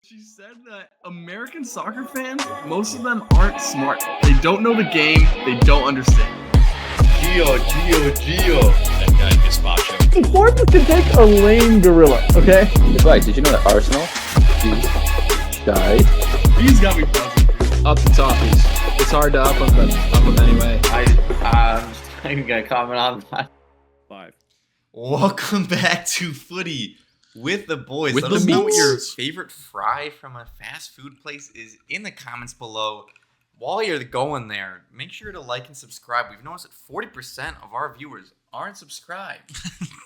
She said that American soccer fans, most of them aren't smart. They don't know the game. They don't understand. Gio. That guy gazpacho. Sports can take a lame gorilla, okay? Advice, did you know that Arsenal died? These got me buzzing. Up the TOFFEEs. It's hard to up them anyway. I'm not even gonna comment on that. 5. Welcome back to Footy with the boys. With Let the us know what meats. your favorite fry from a fast food place is in the comments below. While you're going there, make sure to like and subscribe. We've noticed that 40% of our viewers aren't subscribed.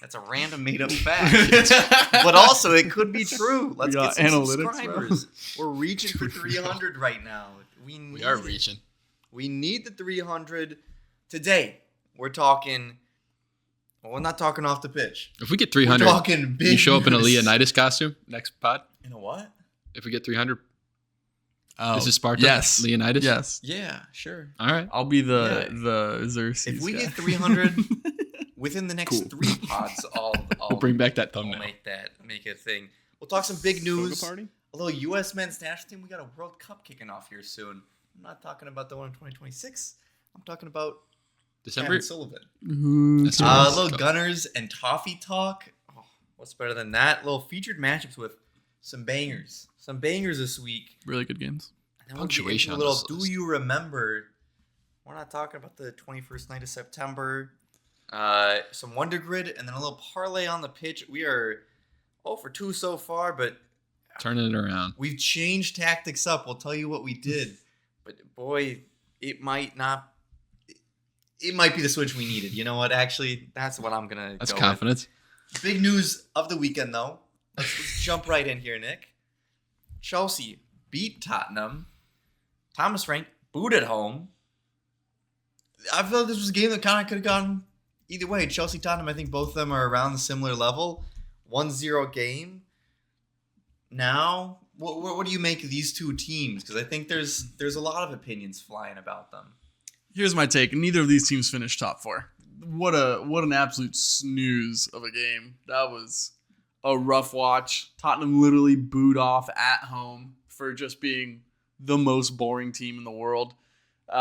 That's a random made-up fact. But also, it could be true. Let's We get got some analytics, subscribers. We're reaching for 300 right now. We are reaching. We need the 300 today. We're talking. Well, we're not talking off the pitch. If we get We're 300, talking big you show up in a news. Leonidas costume next pod. In a what? If we get 300, Oh, this is Sparta. Yes. Leonidas. Yes. Yeah, sure. All right. I'll be Yeah. the Xerxes If we guy. get 300 within the next Cool. 3 pods, I'll We'll bring back that I'll thumbnail. make it a thing. We'll talk some big news. Party? A little U.S. men's national team. We got a World Cup kicking off here soon. I'm not talking about the one in 2026. I'm talking about December. Aaron Sullivan. That's A right. little Gunners and Toffee talk. Oh, what's better than that? Little featured matchups with some bangers. Some bangers this week. Really good games. And then we'll get Punctuation into a on little this do list. you remember? We're not talking about the 21st night of September. Some WONDERGRID and then a little parlay on the pitch. We are 0 for 2 so far, but Turning it around. we've changed tactics up. We'll tell you what we did. But boy, it might not. It might be the switch we needed. You know what? Actually, that's what I'm gonna. That's go confidence. with. Big news of the weekend, though. Let's jump right in here, Nick. Chelsea beat Tottenham. Thomas Frank booed at home. I feel like this was a game that kind of could have gone either way. Chelsea, Tottenham, I think both of them are around the similar level. 1-0 game. Now, what do you make of these two teams? Because I think there's a lot of opinions flying about them. Here's my take. Neither of these teams finished top 4. What an absolute snooze of a game. That was a rough watch. Tottenham literally booed off at home for just being the most boring team in the world. It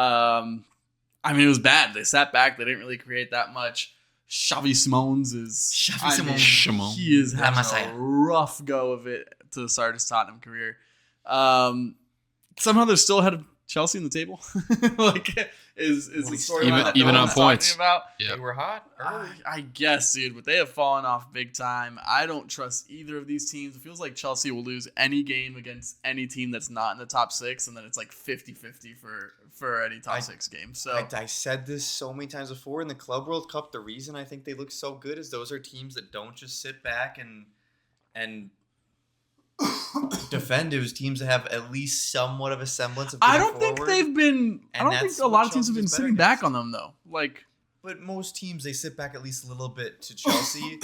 was bad. They sat back. They didn't really create that much. Xavi Simons is... Shimon. He is La having Masia. a rough go of it to start his Tottenham career. Somehow they're still ahead of Chelsea in the table. Is the story Even on points. about? Yeah. They were hot early. I guess, dude, but they have fallen off big time. I don't trust either of these teams. It feels like Chelsea will lose any game against any team that's not in the top 6, and then it's like 50-50 for any top 6 game. So I said this so many times before in the Club World Cup. The reason I think they look so good is those are teams that don't just sit back and defend. It was teams that have at least somewhat of a semblance of. I getting don't think forward. they've been. I And don't think that's a lot what of teams have been Chelsea's better sitting back against. on them though. Like, But most teams they sit back at least a little bit to Chelsea.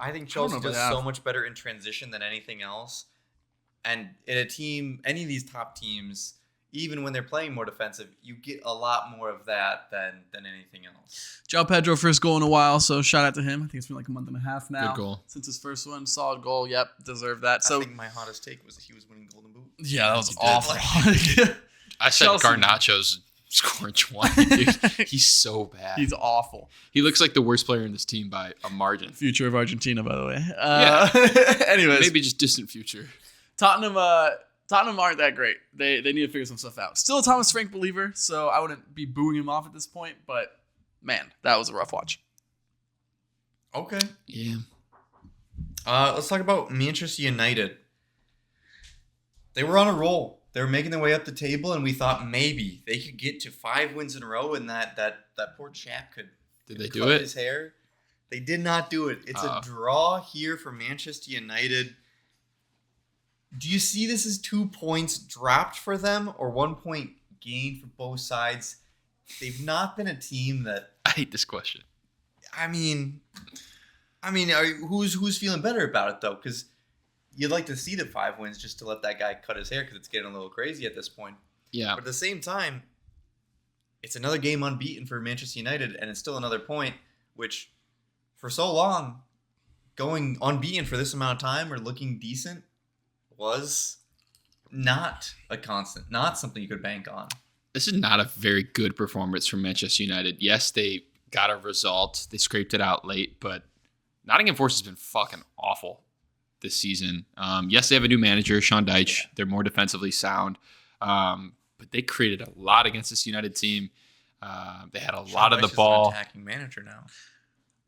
I think Chelsea know if does they have. so much better in transition than anything else. And in a team, any of these top teams, even when they're playing more defensive, you get a lot more of that than anything else. João Pedro, first goal in a while, so shout out to him. I think it's been like a month and a half now. Good goal. Since his first one. Solid goal. Yep, deserved that. I So, think my hottest take was that he was winning Golden Boot. yeah, that was He did. awful. I said Chelsea. Garnacho's scoring 20. Dude. He's so bad. He's awful. He looks like the worst player in this team by a margin. Future of Argentina, by the way. Anyways, Maybe just distant future. Tottenham aren't that great. They need to figure some stuff out. Still a Thomas Frank believer, so I wouldn't be booing him off at this point, but man, that was a rough watch. Okay. Yeah. Let's talk about Manchester United. They were on a roll. They were making their way up the table, and we thought maybe they could get to 5 wins in a row, and that poor chap could. Did they cut do it? His hair. They did not do it. It's a draw here for Manchester United. Do you see this as 2 points dropped for them, or 1 point gained for both sides? They've not been a team that. I hate this question. I mean, who's feeling better about it though? Because you'd like to see the 5 wins just to let that guy cut his hair because it's getting a little crazy at this point. Yeah. But at the same time, it's another game unbeaten for Manchester United, and it's still another point, which for so long, going unbeaten for this amount of time or looking decent was not a constant, not something you could bank on. This is not a very good performance from Manchester United. Yes, they got a result. They scraped it out late, but Nottingham Forest has been fucking awful this season. Yes, they have a new manager, Sean Dyche. Yeah. They're more defensively sound, but they created a lot against this United team. They had a lot of the ball. An attacking manager now.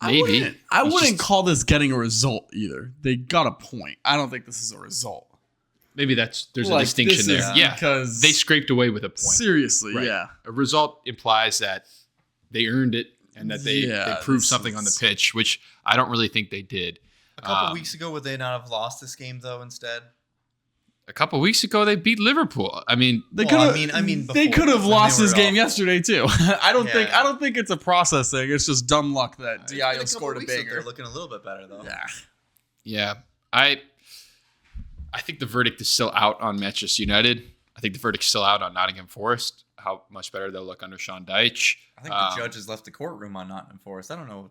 Maybe. I wouldn't call this getting a result either. They got a point. I don't think this is a result. Maybe there's a distinction there. Yeah, because they scraped away with a point. Seriously, right. Yeah. A result implies that they earned it and that they proved something on the pitch, which I don't really think they did. A couple weeks ago, would they not have lost this game though? Instead, a couple weeks ago they beat Liverpool. I mean, they could have. They could have lost this game yesterday too. I don't think it's a process thing. It's just dumb luck that Diallo scored a banger. They're looking a little bit better though. Yeah. I think the verdict is still out on Manchester United. I think the verdict's still out on Nottingham Forest. How much better they'll look under Sean Dyche. I think the judge has left the courtroom on Nottingham Forest. I don't know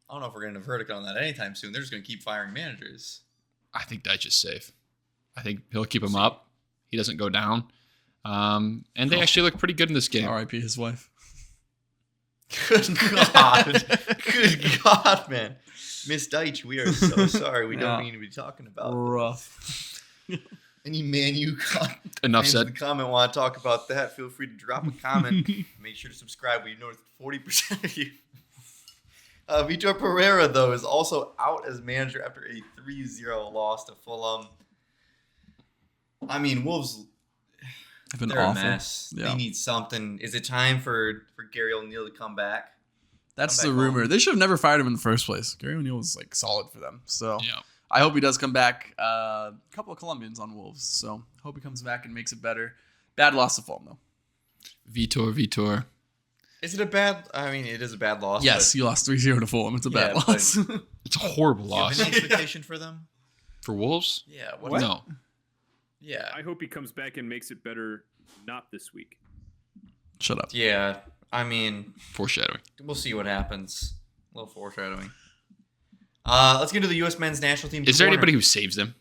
if we're getting a verdict on that anytime soon. They're just going to keep firing managers. I think Dyche is safe. I think he'll keep him up. He doesn't go down. And they actually look pretty good in this game. R.I.P. his wife. Good God. Good God, man. Miss Dyche, we are so sorry. We don't mean to be talking about rough. Any Man U enough said. In the comment want to talk about that, feel free to drop a comment. Make sure to subscribe. We know 40% of you. Vitor Pereira, though, is also out as manager after a 3-0 loss to Fulham. I mean, Wolves, they're a mess. Yeah. They need something. Is it time for Gary O'Neill to come back? That's the rumor. They should have never fired him in the first place. Gary O'Neill was solid for them. So I hope he does come back. A couple of Colombians on Wolves. So hope he comes back and makes it better. Bad loss to Fulham, though. Vitor. Is it a bad... I mean, it is a bad loss. Yes, you lost 3-0 to Fulham. It's a bad loss. It's a horrible loss. Do you have any expectation for them? For Wolves? Yeah. What? No. Yeah. I hope he comes back and makes it better not this week. Shut up. Yeah. I mean... Foreshadowing. We'll see what happens. A little foreshadowing. Let's get to the U.S. men's national team. Is there anybody who saves them?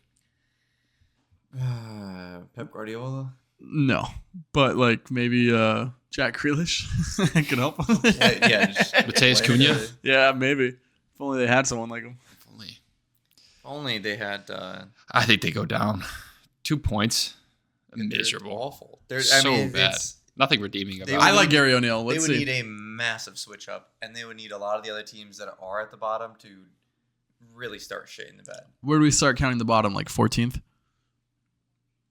Pep Guardiola? No. But, maybe Jack Grealish can help. Mateus Cunha? Yeah, maybe. If only they had someone like him. If only they had... I think they go down. 2 points. Miserable. Awful. So bad. Nothing redeeming about it. I like Gary O'Neill. They would need a massive switch up, and they would need a lot of the other teams that are at the bottom to really start shitting the bed. Where do we start counting the bottom? 14th?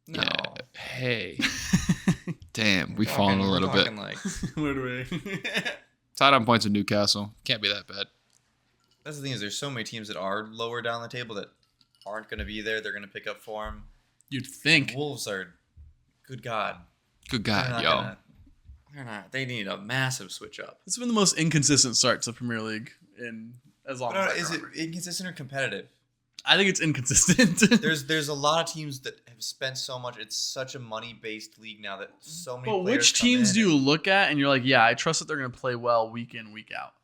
No. Yeah. Hey. Damn, we've fallen a little bit. Where do we? Tied on points with Newcastle. Can't be that bad. That's the thing is there's so many teams that are lower down the table that aren't going to be there. They're going to pick up form. You'd think. The Wolves are, good God. Good God, yo. They're not. They need a massive switch up. It's been the most inconsistent start to Premier League in as long as I Is it inconsistent or competitive? I think it's inconsistent. There's a lot of teams that have spent so much. It's such a money-based league now that so many But players which come teams in do you look at and you're like, yeah, I trust that they're going to play well week in, week out?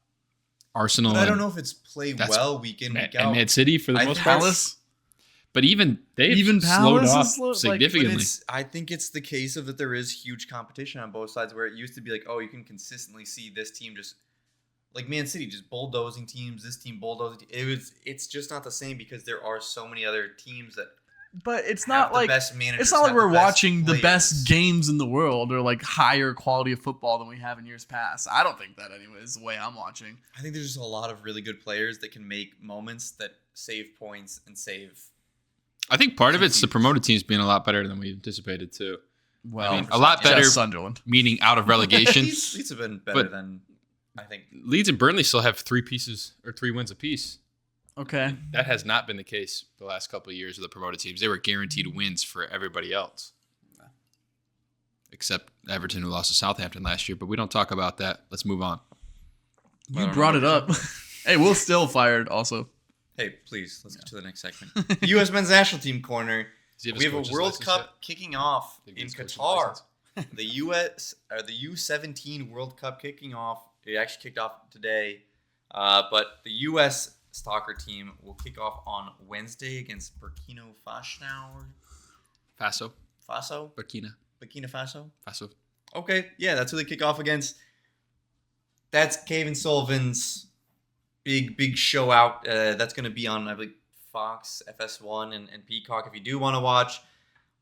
Arsenal. But I don't know if it's play well week in, week out. And Man City for the most part. Palace. But they've slowed off significantly. I think it's the case of that there is huge competition on both sides where it used to be you can consistently see this team just Man City just bulldozing teams, this team bulldozing. It's just not the same because there are so many other teams that. But it's not like best managers, it's not like we're watching players. The best games in the world or higher quality of football than we have in years past. I don't think that anyways. The way I'm watching, I think there's just a lot of really good players that can make moments that save points and save. I think part of it's the promoted teams being a lot better than we anticipated too. Well, I mean, a lot better. Sunderland, meaning out of relegation. Leeds have been better than I think. Leeds and Burnley still have 3 wins apiece. Okay, that has not been the case the last couple of years of the promoted teams. They were guaranteed wins for everybody else, except Everton, who lost to Southampton last year. But we don't talk about that. Let's move on. You brought it up. Hey, Will's still fired. Also. Hey, please, let's get to the next segment. U.S. men's national team corner. We have a World Cup kicking off in Qatar. The U17 World Cup kicking off. It actually kicked off today. But the U.S. soccer team will kick off on Wednesday against Burkina Faso. Faso? Burkina Burkina Faso? Faso. Okay, yeah, that's who they kick off against. That's Kevin Sullivan's big show out. That's going to be on, I believe, Fox, FS1, and Peacock if you do want to watch.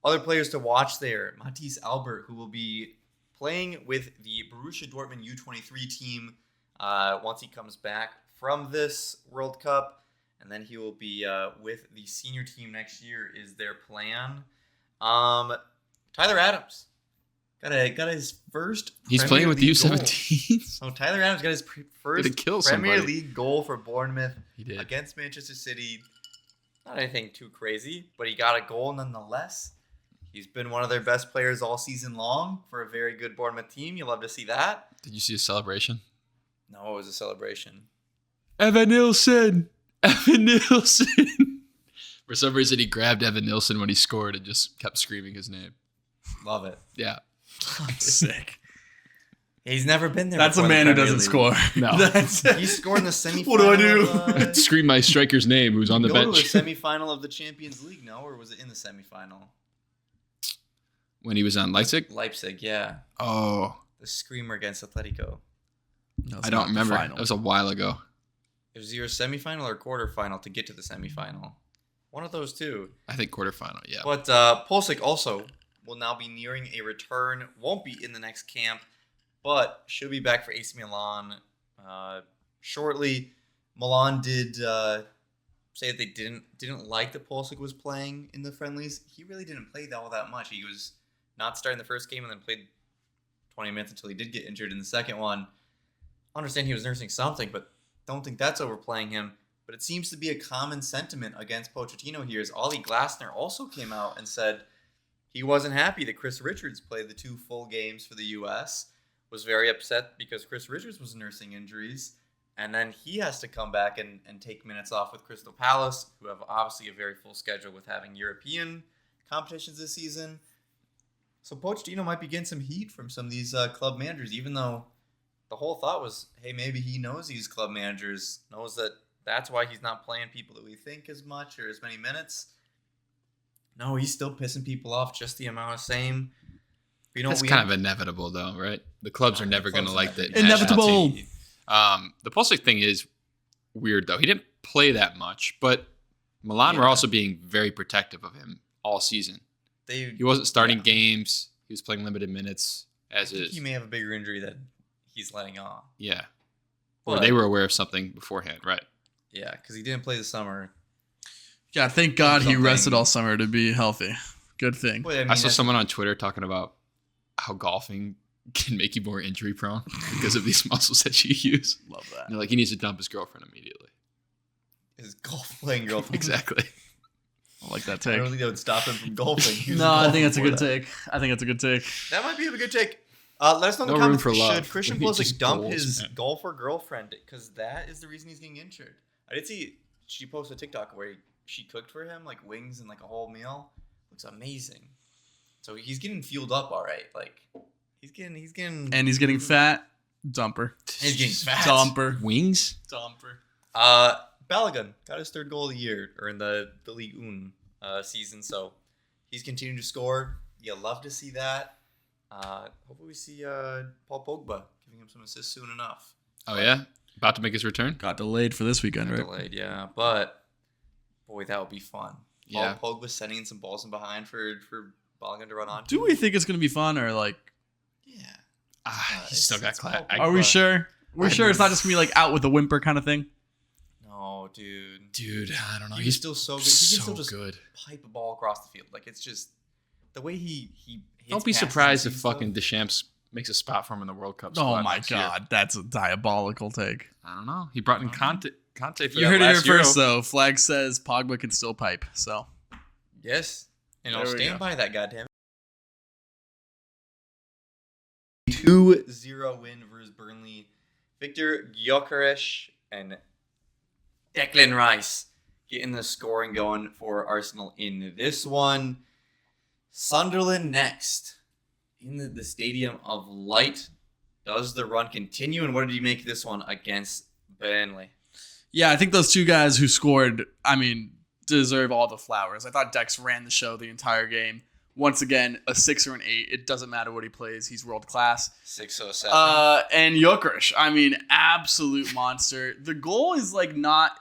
Other players to watch there. Matthijs Albert, who will be playing with the Borussia Dortmund U23 team once he comes back from this World Cup. And then he will be with the senior team next year is their plan. Tyler Adams got his first. He's Premier playing with the League goal. U17s. So Tyler Adams got his first kill Premier somebody. League goal for Bournemouth He did. against Manchester City. Not anything too crazy, but he got a goal nonetheless. He's been one of their best players all season long for a very good Bournemouth team. You love to see that. Did you see a celebration? No, it was a celebration. Evan Nilsson. For some reason, he grabbed Evan Nilsson when he scored and just kept screaming his name. Love it. Yeah. Sick. He's never been there. That's a before in man the who Premier doesn't League. score. No. That's He scored in the semifinal. What do I do? Scream my striker's name who's on the go bench. to a semifinal of the Champions League, no? Or was it in the semifinal? When he was on Leipzig? Leipzig, yeah. Oh, The screamer against Atletico. No, it's I not don't the remember. final. That was a while ago. It was either semifinal or quarterfinal to get to the semifinal. One of those two. I think quarterfinal, yeah. But Pulisic also will now be nearing a return. Won't be in the next camp, but should be back for AC Milan shortly. Milan did say that they didn't like that Pulisic was playing in the friendlies. He really didn't play all that much. He was not starting the first game and then played 20 minutes until he did get injured in the second one. I understand he was nursing something, but don't think that's overplaying him. But it seems to be a common sentiment against Pochettino here is Ollie Glasner also came out and said he wasn't happy that Chris Richards played the 2 full games for the U.S., was very upset because Chris Richards was nursing injuries, and then he has to come back and take minutes off with Crystal Palace, who have obviously a very full schedule with having European competitions this season. So Pochettino might be getting some heat from some of these club managers, even though the whole thought was, hey, maybe he knows these club managers, knows that that's why he's not playing people that we think as much or as many minutes. No, he's still pissing people off just the amount of same. You know, That's kind of inevitable, though, right? The clubs are never going to like that. Inevitable. The Pulisic thing is weird, though. He didn't play that much, but Milan were also being very protective of him all season. He wasn't starting games. He was playing limited minutes as I think is. he may have a bigger injury that he's letting on. Yeah. Or But- they were aware of something beforehand, right? Yeah, because he didn't play the summer. Yeah, thank God he Something. rested all summer to be healthy. Good thing. Well, I saw that's- someone on Twitter talking about how golfing can make you more injury prone because of these muscles that you use. Love that. And they're like, he needs to dump his girlfriend immediately. his golf playing girlfriend. Exactly. I like that I take. don't think that would stop him from golfing. He was No, I golfing think that's a before good that. take. I think that's a good take. That might be a good take. Let us know in No the room comments. for love. Should Christian We need Pulisic just dump goals, his man. golfer girlfriend? Because that is the reason he's getting injured. I did see she posted a TikTok where she cooked for him like wings and like a whole meal. Looks amazing. So he's getting fueled up all right. Like he's getting And he's getting fat. Dumper. he's getting fat. Dumper. Wings? Dumper. Balogun got his 3rd goal of the year or in the Ligue 1 season. So he's continuing to score. You love to see that. Hopefully we see Paul Pogba giving him some assists soon enough. Oh, yeah? About to make his return? Got delayed for this weekend, right? Delayed, yeah. But boy, that would be fun. Yeah. Paul Pogba sending in some balls in behind for Balogun to run on. Do we think it's going to be fun or like, Yeah. He's still got it's class. Paul are we Pogba. sure? We're sure it's not just going to be like out with a whimper kind of thing? No, dude. Dude, I don't know. He's He's still so good. He can still so just good. pipe a ball across the field. Like it's just the way he hits Don't be passes surprised and if stuff. fucking Deschamps makes a spot for him in the World Cup Oh squad my next year. God. That's a diabolical take. I don't know. He brought in Conte for You that heard it here last Euro. first, though. Flag says Pogba can still pipe. So Yes. And I'll There we stand go. by that, goddamn. 2-0 win versus Burnley. Victor Gyökeres and Declan Rice getting the scoring going for Arsenal in this one. Sunderland next in the Stadium of Light. Does the run continue? And what did you make of this one against Burnley? yeah, I think those two guys who scored, I mean, deserve all the flowers. I thought Dex ran the show the entire game. Once again, a 6 or an 8. It doesn't matter what he plays. He's world class. 607. And Gyökeres, I mean, absolute monster. The goal is like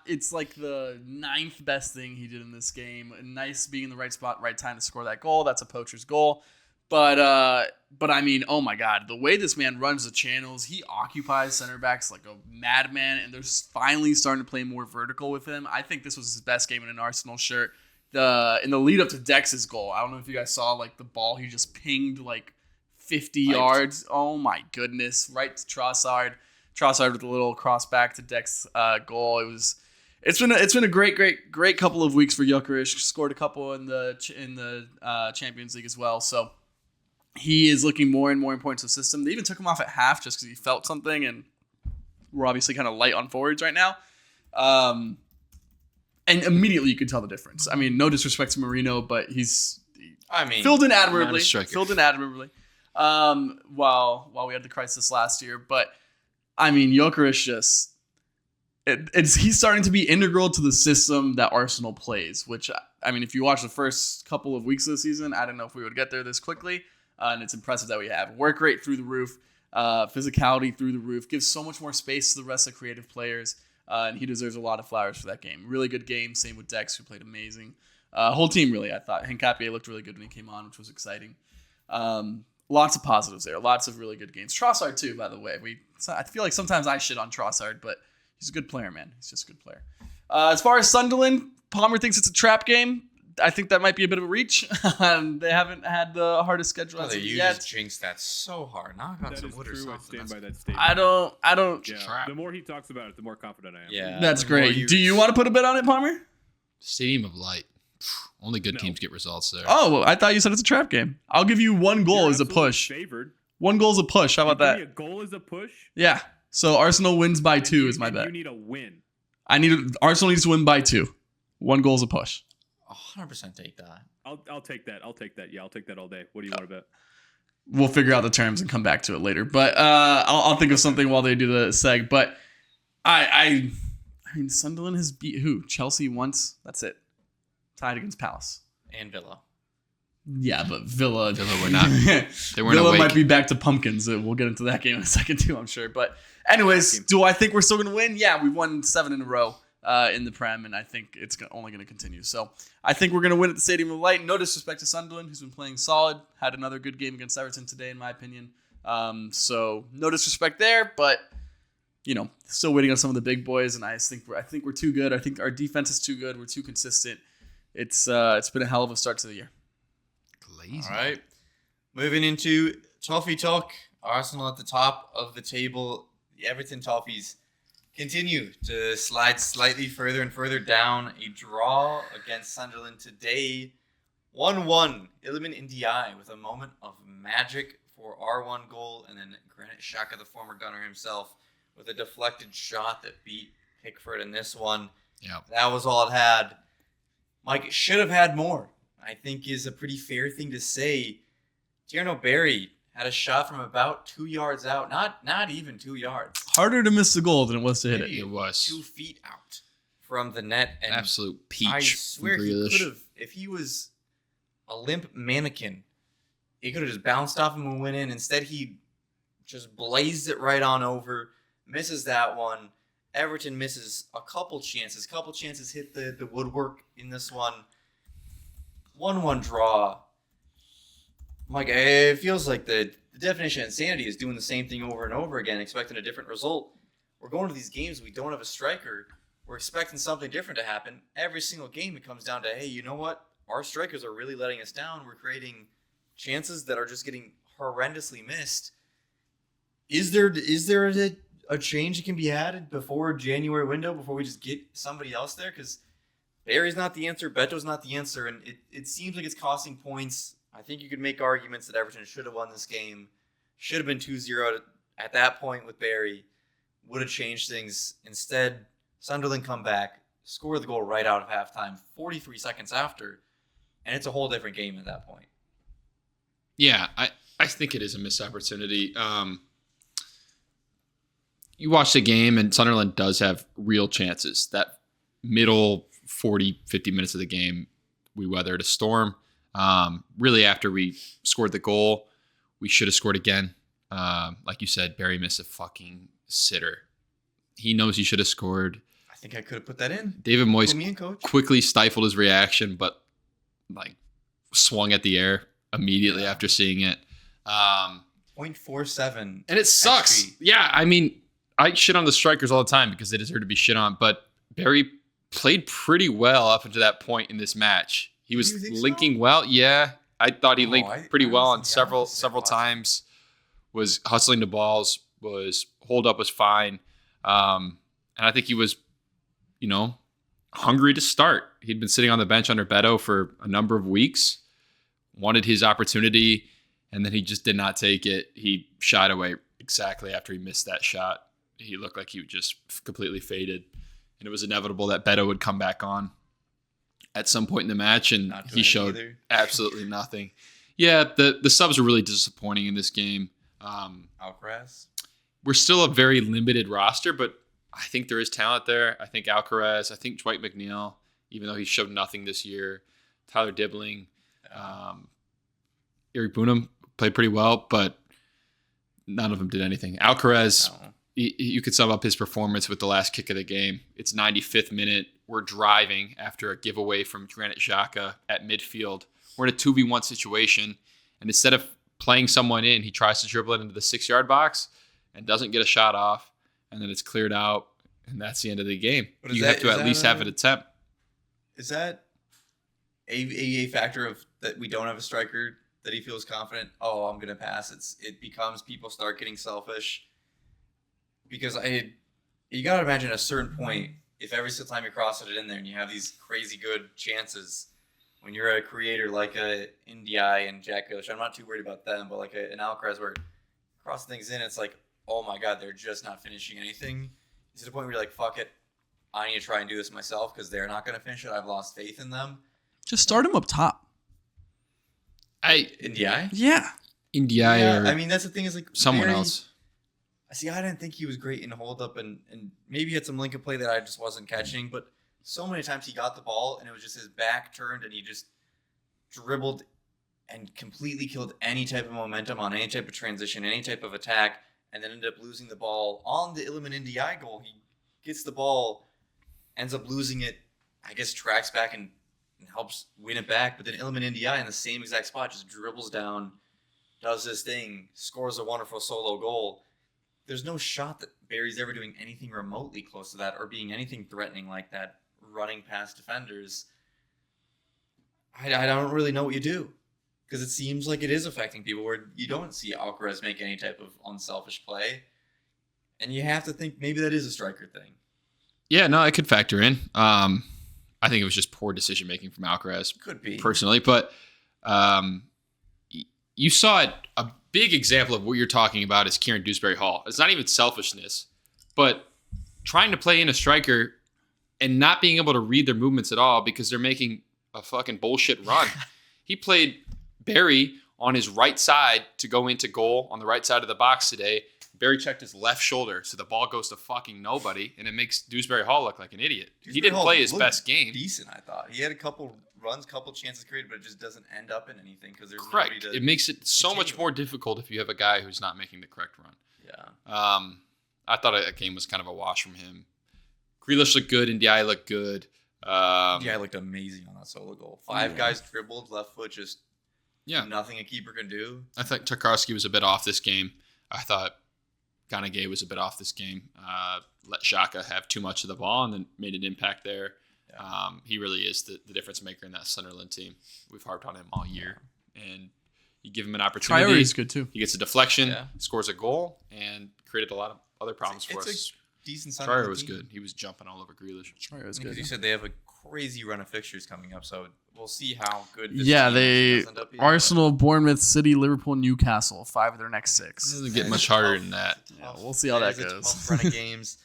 it's like the 9th best thing he did in this game. Nice being in the right spot, right time to score that goal. That's a poacher's goal. But I mean, oh my God, the way this man runs the channels, he occupies center backs like a madman, and they're finally starting to play more vertical with him. I think this was his best game in an Arsenal shirt. In the lead up to Dex's goal, I don't know if you guys saw like the ball he just pinged like 50 yards. Oh my goodness, right to Trossard. Trossard with a little cross back to Dex goal. It's been a great couple of weeks for Gyökeres. Scored a couple in the Champions League as well. So he is looking more and more important to the system. They even took him off at half just because he felt something, and we're obviously kind of light on forwards right now. And immediately you could tell the difference. I mean, no disrespect to Marino, but filled in admirably. While we had the crisis last year, but I mean, Gyökeres he's starting to be integral to the system that Arsenal plays. Which, I mean, if you watch the first couple of weeks of the season, I don't know if we would get there this quickly. And it's impressive that we have work rate through the roof, physicality through the roof, gives so much more space to the rest of the creative players. And he deserves a lot of flowers for that game. Really good game. Same with Dex, who played amazing. Whole team, really, I thought. Hincapié looked really good when he came on, which was exciting. Lots of positives there. Lots of really good games. Trossard, too, by the way. I feel like sometimes I shit on Trossard, but he's a good player, man. He's just a good player. As far as Sunderland, Palmer thinks it's a trap game. I think that might be a bit of a reach. They haven't had the hardest schedule as of yet. Just jinxed that so hard. Now I got some wood or something. I stand by that statement. I don't. Yeah. The more he talks about it, the more confident I am. Yeah, that's great. Do you want to put a bet on it, Palmer? Stadium of Light. Only good teams get results there. Oh, well, I thought you said it's a trap game. I'll give you one goal as a push. Favored. One goal is a push. How about that? A goal is a push? Yeah. So Arsenal wins by 2 is my bet. You need a win. Arsenal needs to win by 2. One goal is a push. 100% take that. I'll take that. Yeah, I'll take that all day. What do you want to bet? We'll figure out the terms and come back to it later. But I'll think of something while they do the seg. But I mean, Sunderland has beat who? Chelsea once. That's it. Tied against Palace. And Villa. Yeah, but Villa were not. They weren't Villa awake. might be back to pumpkins. We'll get into that game in a second too, I'm sure. But anyways, do I think we're still going to win? Yeah, we've won 7 in a row in the Prem, and I think it's only going to continue. So I think we're going to win at the Stadium of Light. No disrespect to Sunderland, who's been playing solid. Had another good game against Everton today, in my opinion. So no disrespect there, but still waiting on some of the big boys. And I think we're too good. I think our defense is too good. We're too consistent. It's been a hell of a start to the year. Lazy. All right. Moving into Toffee talk. Arsenal at the top of the table. The Everton Toffees continue to slide slightly further and further down. A draw against Sunderland today. 1-1. Iliman Ndiaye with a moment of magic for our one goal. And then Granit Xhaka, the former gunner himself, with a deflected shot that beat Pickford in this one. Yep. That was all it had. Mike, it should have had more, I think is a pretty fair thing to say. Tierno Barry had a shot from about 2 yards out. Not even 2 yards. Harder to miss the goal than it was to hit it. It was 2 feet out from the net. And absolute peach. I swear from he Grealish. could have, if he was a limp mannequin, he could have just bounced off him and went in. Instead, he just blazed it right on over, misses that one. Everton misses a couple chances. Couple chances hit the woodwork in this one. 1-1 draw. Mike, it feels like the definition of insanity is doing the same thing over and over again, expecting a different result. We're going to these games, we don't have a striker. We're expecting something different to happen. Every single game, it comes down to, hey, you know what? Our strikers are really letting us down. We're creating chances that are just getting horrendously missed. Is there a change that can be had before January window, before we just get somebody else there? Because Barry's not the answer, Beto's not the answer, and it seems like it's costing points. I think you could make arguments that Everton should have won this game, should have been 2-0 at that point with Barry, would have changed things. Instead, Sunderland come back, score the goal right out of halftime, 43 seconds after, and it's a whole different game at that point. Yeah, I think it is a missed opportunity. You watch the game, and Sunderland does have real chances. That middle 40, 50 minutes of the game, we weathered a storm. Really, after we scored the goal, we should have scored again. Like you said, Barry missed a fucking sitter. He knows he should have scored. I think I could have put that in. David Put me in, Moyes coach. quickly stifled his reaction, but like swung at the air immediately after seeing it. 0.47. And it sucks. XG. Yeah, I mean, I shit on the strikers all the time because they deserve to be shit on, but Barry played pretty well up until that point in this match. He was You think linking so? well. Yeah, I thought he linked I pretty well on honestly, the opposite. several Watch. times. Was hustling the balls, was hold up was fine. And I think he was, hungry to start. He'd been sitting on the bench under Beto for a number of weeks, wanted his opportunity, and then he just did not take it. He shied away exactly after he missed that shot. He looked like he just completely faded. And it was inevitable that Beto would come back on at some point in the match, and Not doing he it showed either. absolutely nothing. Yeah, the subs were really disappointing in this game. Alcaraz. We're still a very limited roster, but I think there is talent there. I think Alcaraz, I think Dwight McNeil, even though he showed nothing this year. Tyler Dibbling, Eric Boonham played pretty well, but none of them did anything. Alcaraz, No. you could sum up his performance with the last kick of the game. It's 95th minute. We're driving after a giveaway from Granit Xhaka at midfield. We're in a 2v1 situation, and instead of playing someone in, he tries to dribble it into the 6-yard box and doesn't get a shot off, and then it's cleared out, and that's the end of the game. But is You that- have to is at that least have an attempt. Is that a factor of that we don't have a striker that he feels confident? Oh, I'm gonna pass. It becomes people start getting selfish because you gotta imagine at a certain point if every single time you cross it in there and you have these crazy good chances when you're a creator like a Ndiaye and Jack Grealish, I'm not too worried about them, but like an Alcaraz where cross things in, it's like, oh my god, they're just not finishing anything. To the point where you're like, fuck it, I need to try and do this myself because they're not going to finish it. I've lost faith in them. Just start him up top. Ndiaye? Yeah. India or I mean, that's the thing is like someone Barry- else. See, I didn't think he was great in hold up and maybe he had some link and play that I just wasn't catching, but so many times he got the ball and it was just his back turned and he just dribbled and completely killed any type of momentum on any type of transition, any type of attack, and then ended up losing the ball on the Iliman Ndiaye goal. He gets the ball, ends up losing it, I guess tracks back and helps win it back, but then Iliman Ndiaye in the same exact spot just dribbles down, does his thing, scores a wonderful solo goal. There's no shot that Barry's ever doing anything remotely close to that or being anything threatening like that, running past defenders. I don't really know what you do because it seems like it is affecting people where you don't see Alcaraz make any type of unselfish play. And you have to think maybe that is a striker thing. Yeah, no, it could factor in. I think it was just poor decision making from Alcaraz Could be. personally, but you saw it. A big example of what you're talking about is Kieran Dewsbury Hall. It's not even selfishness, but trying to play in a striker and not being able to read their movements at all because they're making a fucking bullshit run. He played Barry on his right side to go into goal on the right side of the box today. Barry checked his left shoulder, so the ball goes to fucking nobody, and it makes Dewsbury Hall look like an idiot. He didn't play his best game. Decent, I thought. He had a couple runs, couple chances created, but it just doesn't end up in anything because there's Correct. nobody to. It makes it so much continue. more difficult if you have a guy who's not making the correct run. Yeah. I thought that game was kind of a wash from him. Grealish looked good, and Ndiaye looked good. Yeah, looked amazing on that solo goal. Five guys dribbled, left foot, just nothing a keeper can do. I thought Tarkowski was a bit off this game. I thought Ganagay was a bit off this game. Let Xhaka have too much of the ball and then made an impact there. Yeah. He really is the difference maker in that Sunderland team. We've harped on him all year. And you give him an opportunity. Traore is good too. He gets a deflection, Yeah. scores a goal, and created a lot of other problems for It's us. a decent Traore Sunderland was team. good. He was jumping all over Grealish. Traore is Because good. you said they have a crazy run of fixtures coming up, so we'll see how good this Yeah, team they does end up being. Arsenal, Bournemouth, City, Liverpool, Newcastle. 5 of their next It 6. doesn't get It's much tough. harder than that. Yeah, we'll see how that is a goes. tough run of games.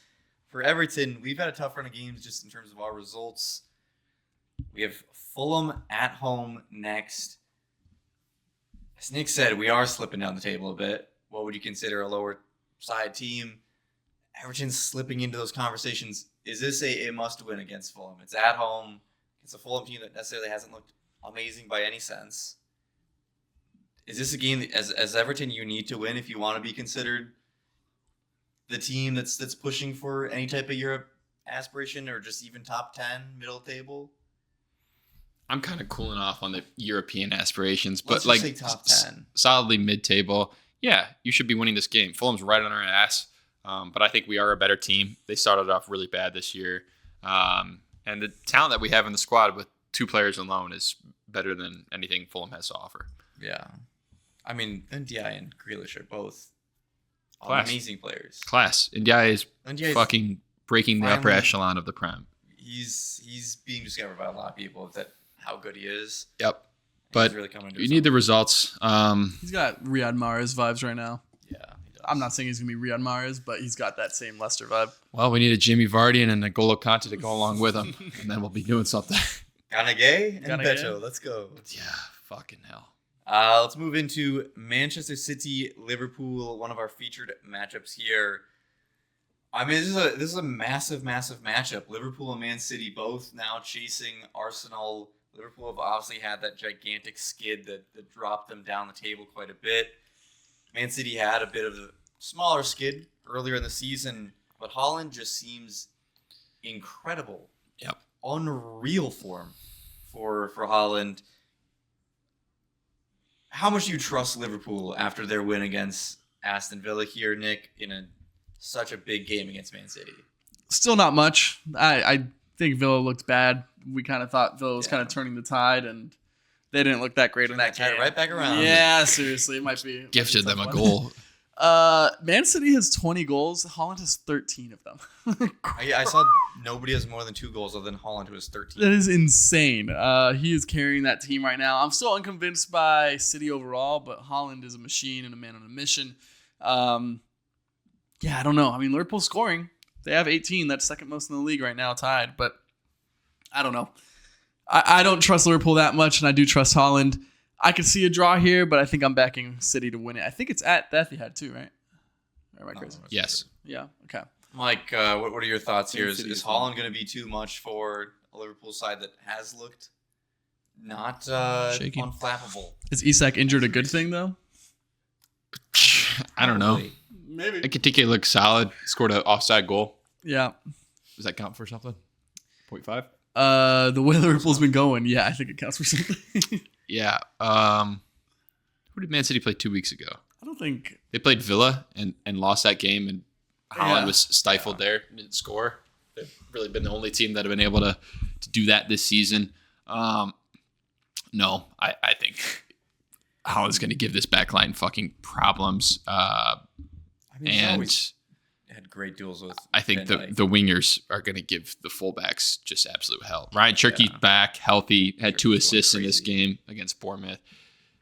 For Everton, we've had a tough run of games just in terms of our results. We have Fulham at home next. As Nick said, we are slipping down the table a bit. What would you consider a lower side team? Everton's slipping into those conversations. Is this a must-win against Fulham? It's at home. It's a Fulham team that necessarily hasn't looked amazing by any sense. Is this a game that, as Everton, you need to win if you want to be considered the team that's pushing for any type of Europe aspiration or just even top 10, middle table? I'm kind of cooling off on the European aspirations, Let's but just like say top 10. Solidly mid-table. Yeah, you should be winning this game. Fulham's right on our ass, but I think we are a better team. They started off really bad this year, and the talent that we have in the squad with 2 players alone is better than anything Fulham has to offer. Yeah. I mean, Ndiaye and Grealish are both Class. amazing players. Class. Ndiaye is Ndiaye's fucking breaking the upper finally- echelon of the Prem. He's being discovered by a lot of people that how good he is. Yep. He's But really coming to you need the results. He's got Riyad Mahrez vibes right now. yeah. He does. I'm not saying he's gonna be Riyad Mahrez, but he's got that same Leicester vibe. Well, we need a Jimmy Vardy and a N'Golo Kante to go along with him, and then we'll be doing something. Ganagay and Ganagay. Beto. Let's go. Yeah, fucking hell. Let's move into Manchester City, Liverpool, one of our featured matchups here. I mean, this is a massive matchup. Liverpool and Man City both now chasing Arsenal. Liverpool have obviously had that gigantic skid that dropped them down the table quite a bit. Man City had a bit of a smaller skid earlier in the season, but Haaland just seems incredible. Yep. Unreal form for Haaland. How much do you trust Liverpool after their win against Aston Villa here, Nick, in such a big game against Man City? Still not much. I think Villa looked bad. We kind of thought Villa was Yeah. kind of turning the tide, and they didn't look that great in that Turn game. right back around. Yeah, seriously, it might be. Gifted might them be a tough one. goal. Man City has 20 goals. Holland has 13 of them. I saw nobody has more than 2 goals other than Haaland, who has 13. That is insane. He is carrying that team right now. I'm still unconvinced by City overall, but Holland is a machine and a man on a mission. Yeah, I don't know. I mean, Liverpool's scoring. They have 18. That's second most in the league right now, tied. But I don't know. I don't trust Liverpool that much, and I do trust Holland. I could see a draw here, but I think I'm backing City to win it. I think it's at the Etihad too, right? Or am I crazy? Yes. Yeah. Okay. Mike, what are your thoughts here? Man Is City is Haaland going to be too much for a Liverpool side that has looked not Shaky. unflappable? Is Isak injured a good thing though? I don't know. Probably. Maybe. Ekitike looked solid. Scored an offside goal. Yeah. Does that count for something? 0.5? The way Liverpool's been going, yeah, I think it counts for something. Yeah. Who did Man City play 2 weeks ago? I don't think. They played Villa and lost that game, and Haaland Yeah. was stifled there, didn't score. They've really been the only team that have been able to do that this season. No, I think Haaland's going to give this backline fucking problems. I mean, he's And always had great duels with I think Van Dijk. the wingers are going to give the fullbacks just absolute hell. Ryan Cherky's back, healthy, had 2 Cherky's going assists in this crazy. game against Bournemouth.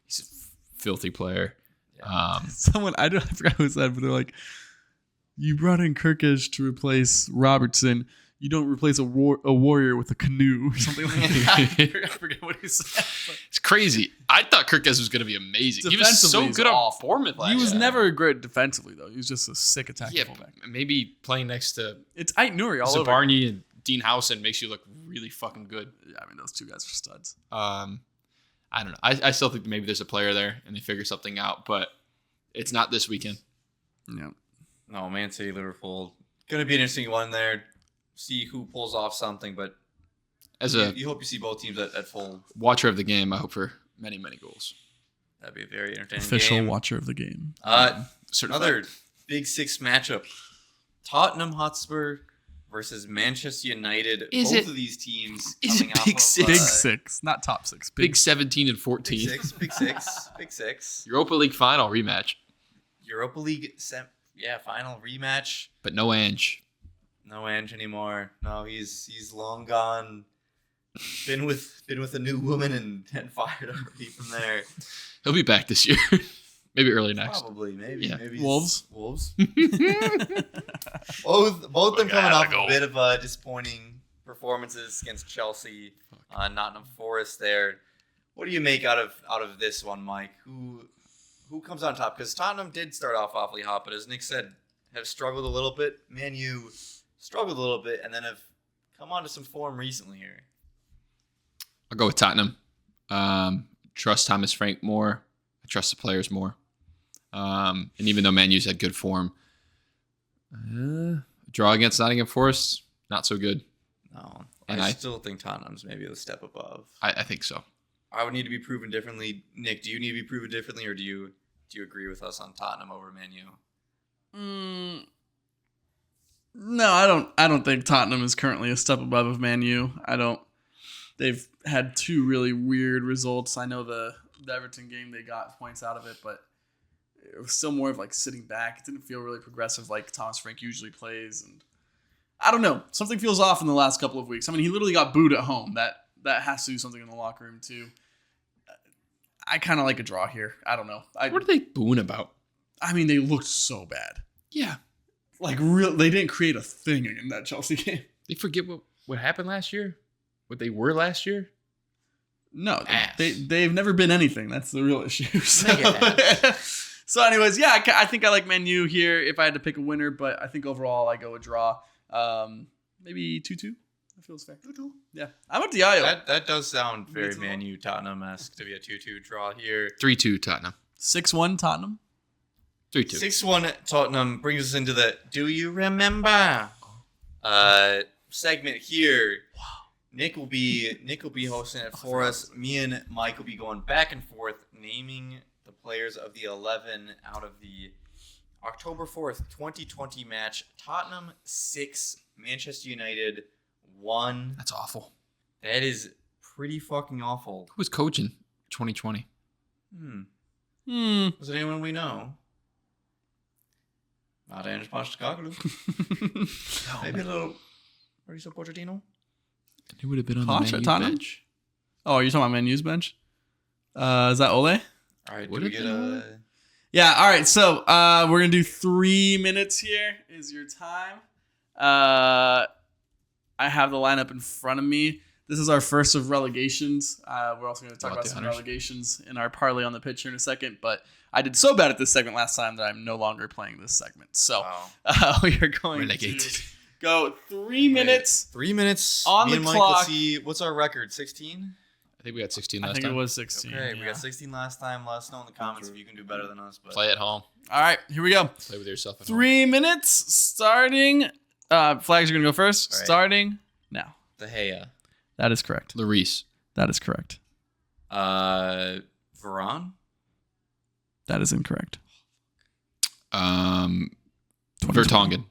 He's a filthy player. Yeah. Someone I forgot who said, but they're like, you brought in Kirkish to replace Robertson. You don't replace a warrior with a canoe or something like that. I forget what he said. It's crazy. I thought Kirkes was going to be amazing. He was so Defensively, he's good on awful. Bournemouth last He was year. never great defensively though. He was just a sick attacking Yeah, fullback. maybe playing next to It's Ait Nouri all over. Zabarny and Dean Howson makes you look really fucking good. Yeah, I mean those 2 guys are studs. I don't know. I still think maybe there's a player there and they figure something out, but it's not this weekend. Yeah. No, Man City, Liverpool. Going to be an interesting one there. See who pulls off something, but As a you hope you see both teams at full. watcher of the game, I hope for many, many goals. That'd be a very entertaining Official game. watcher of the game. Certified. Another Big Six matchup. Tottenham Hotspur versus Manchester United. Is Both it- of these teams is it coming off Big of, Six? Big 6, not top 6. Big 17 and 14. Big Six. Big Six. Big Six. Europa League final rematch, Europa League final rematch. but no Ange. No Ange anymore. No, he's long gone. Been with a new woman and fired already from there. He'll be back this year. Maybe early next. Probably, maybe. Yeah. Maybe Wolves? Wolves. both them coming off a bit of disappointing performances against Chelsea, Nottingham Forest. There, what do you make out of this one, Mike? Who comes on top? Because Tottenham did start off awfully hot, but as Nick said, have struggled a little bit. Man U struggled a little bit, and then have come onto some form recently here. I'll go with Tottenham. Trust Thomas Frank more. I trust the players more. And even though Man U's had good form, draw against Nottingham Forest, not so good. No, And I I- still think Tottenham's maybe a step above. I think so. I would need to be proven differently. Nick, do you need to be proven differently, or do you agree with us on Tottenham over Man U? No, I don't think Tottenham is currently a step above of Man U. They've had two really weird results. I know the Everton game, they got points out of it, but it was still more of like sitting back. It didn't feel really progressive like Thomas Frank usually plays, and I don't know. Something feels off in the last couple of weeks. I mean, he literally got booed at home. That has to do something in the locker room too. I kind of like a draw here. I don't know. What are they booing about? I mean, they looked so bad. Yeah. Like they didn't create a thing in that Chelsea game. They forget what happened last year? What they were last year? No, Ass. they've never been anything. That's the real issue. So, Mega so anyways, yeah, I think I like Man U here if I had to pick a winner, but I think overall I go a draw. Maybe 2-2. That feels fair. 2-2. Yeah, I'm at the IO. That does sound very It's a Man U Tottenham-esque to be a 2-2 draw here. 3-2 Tottenham. 6-1 Tottenham. 3-2. 6-1 Tottenham brings us into the Do You Remember segment here. Wow. Nick will be hosting it for us. Me and Mike will be going back and forth naming the players of the 11 out of the October 4th, 2020 match. Tottenham 6, Manchester United 1. That's awful. That is pretty fucking awful. Who was coaching 2020? Was it anyone we know? Not Ange Postecoglou. Maybe a little Mauricio Pochettino. Who would have been on Poch the at Man U Tottenham? bench? Oh, you're talking about Man U's bench? Is that Ole? All right, Would do we it get be? a... Yeah, all right. So we're going to do 3 minutes here is your time. I have the lineup in front of me. This is our first of relegations. We're also going to talk About about the some honors. relegations in our parlay on the pitch here in a second. But I did so bad at this segment last time that I'm no longer playing this segment. So Wow. Oh. we are going Relegated. to go 3 minutes. 3 minutes. On Me the and Mike, clock. let's see. What's our record? 16? I think we got 16 I last think time. it was 16. Okay, we yeah. got 16 last time. Let us know in the comments if you can do better than us. But Play at home. All right, here we go. Play with yourself at home. 3 minutes starting. Flags are going to go first. All right. Starting now. De Gea. That is correct. Lloris. That is correct. Varane? That is incorrect. 2020. 2020. Vertonghen.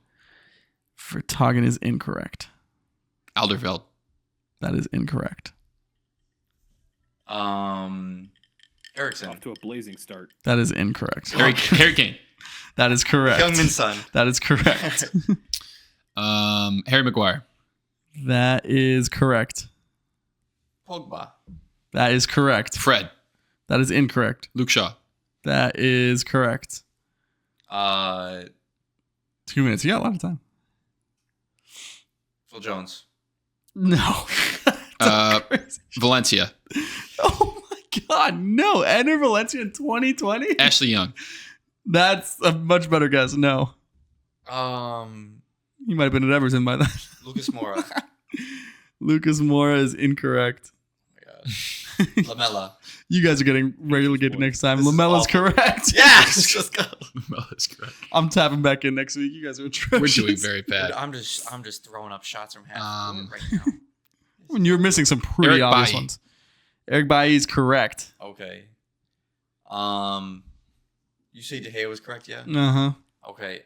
Vertonghen is incorrect. Alderweireld. That is incorrect. Ericsson. Off to a blazing start. That is incorrect. Harry Kane. That is correct. Youngman's son. That is correct. Harry Maguire. That is correct. Pogba. That is correct. Fred. That is incorrect. Luke Shaw. That is correct. 2 2 minutes. You got a lot of time. Phil Jones. No. Crazy. Valencia. Oh my God. No. Enter Valencia in 2020? Ashley Young. That's a much better guess. No. He might have been at Everton by then. Lucas Moura. Lucas Moura is incorrect. Oh my God. Lamella. You guys are getting relegated next time. This is Lamella's awful. correct. Yes! Let's go. That's correct. I'm tapping back in next week. You guys are We're atrocious. doing very bad. Dude, I'm just throwing up shots from half Um, court right now. When you're missing some pretty Eric obvious Bailly. ones. Eric Bailly is correct. Okay. You say De Gea was correct, yeah? Uh-huh. Okay.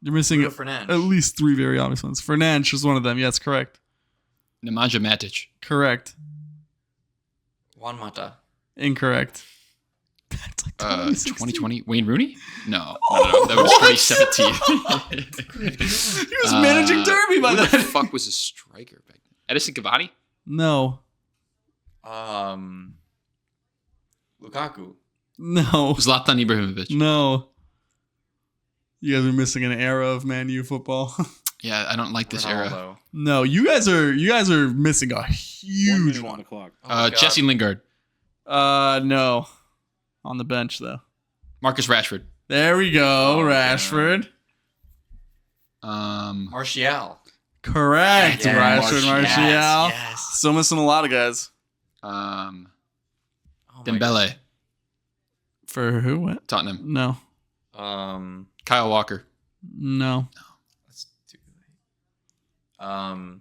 You're missing Bruno at Fernandes. least 3 very obvious ones. Fernandes is one of them. Yes, correct. Nemanja Matic. Correct. Juan Mata. Incorrect. That's like 2020. Wayne Rooney? No. That was 2017. He was managing Derby by Who the then. fuck was a striker back then? Edison Cavani? No. Lukaku. No. Zlatan Ibrahimovic. No. You guys are missing an era of Man U football. Yeah, I don't like this era. Ronaldo. No, you guys are missing a 1 huge minute on one. the clock. Oh my God. Jesse Lingard. No. On the bench though. Marcus Rashford. There we go, Oh, Rashford. Martial. Correct, Yeah, Rashford, Martial. Martial. Yes. Still missing a lot of guys. Dembele, For who? What? Tottenham. No. Kyle Walker. No. That's too late.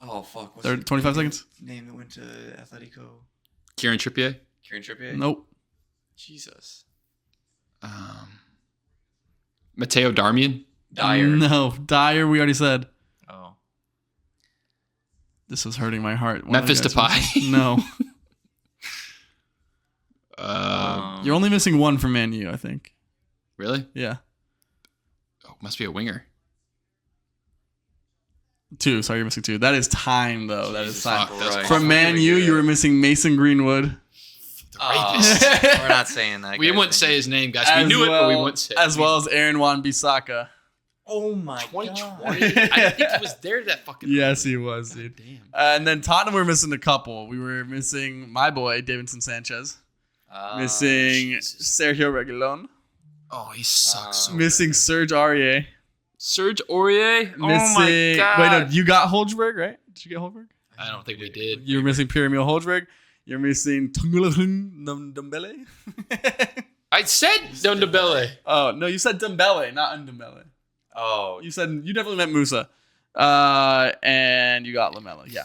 Oh fuck! What's 25 seconds. Name that went to Atletico. Kieran Trippier. Kieran Trippier. Nope. Jesus. Matteo Darmian. Dyer. No. Dyer, we already said. Oh. This was hurting my heart. Memphis Depay. No. You're Um, only missing one from Man U, I think. Really? Yeah. Oh, must be a winger. 2. Sorry, you're missing 2. That is time, though. That is Jesus time. Fuck, that's Christ. From Man U, Really you were good. missing Mason Greenwood. We're not saying that. We guys. wouldn't say his name, guys. We knew it, but we wouldn't say it. As well as Aaron Wan-Bissaka. Oh my 2020. god. I didn't think he was there that fucking. Yes, he was, dude. Damn. And then Tottenham were missing a couple. We were missing my boy, Davinson Sanchez. Missing Sergio Reguilon. Oh, he sucks. so Missing Serge Aurier. Serge Aurier. Missing. Oh my god. Wait, no, you got Holzberg, right? Did you get Holzberg? I don't think we did. You're missing Pierre-Emile Holzberg. You're missing Ndombele. I said Dembele. Oh, no, you said Dembele, not Ndombele. Oh, You definitely meant Musa. And you got Lamella. Yeah.